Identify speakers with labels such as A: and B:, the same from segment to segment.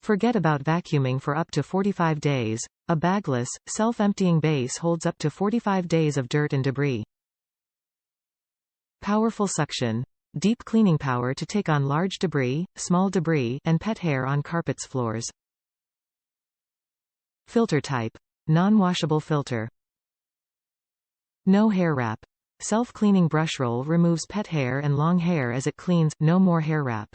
A: Forget about vacuuming for up to 45 days. A bagless, self-emptying base holds up to 45 days of dirt and debris. Powerful suction. Deep cleaning power to take on large debris, small debris, and pet hair on carpets, floors. Filter type. Non-washable filter. No hair wrap. Self-cleaning brush roll removes pet hair and long hair as it cleans, no more hair wrap.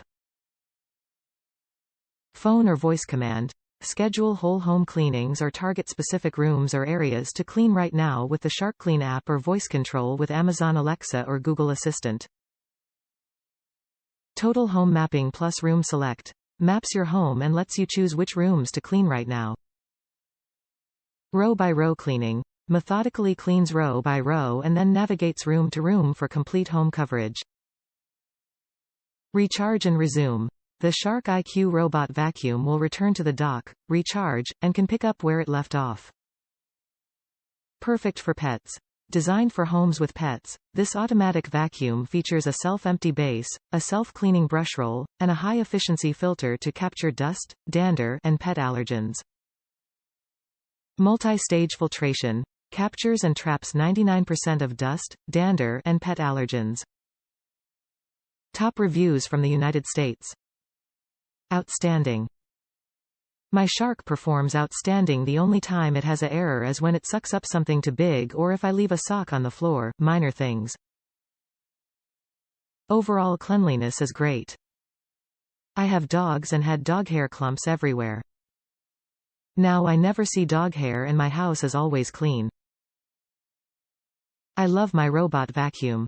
A: Phone or voice command. Schedule whole home cleanings or target specific rooms or areas to clean right now with the SharkClean app or voice control with Amazon Alexa or Google Assistant. Total home mapping plus room select. Maps your home and lets you choose which rooms to clean right now. Row by row cleaning. Methodically cleans row by row and then navigates room to room for complete home coverage. Recharge and resume. The Shark IQ robot vacuum will return to the dock, recharge, and can pick up where it left off. Perfect for pets. Designed for homes with pets, this automatic vacuum features a self-empty base, a self-cleaning brush roll, and a high-efficiency filter to capture dust, dander, and pet allergens. Multi-stage filtration. Captures and traps 99% of dust, dander, and pet allergens. Top reviews from the United States. Outstanding. My Shark performs outstanding. The only time it has an error is when it sucks up something too big or if I leave a sock on the floor, minor things. Overall cleanliness is great. I have dogs and had dog hair clumps everywhere. Now I never see dog hair and my house is always clean. I love my robot vacuum.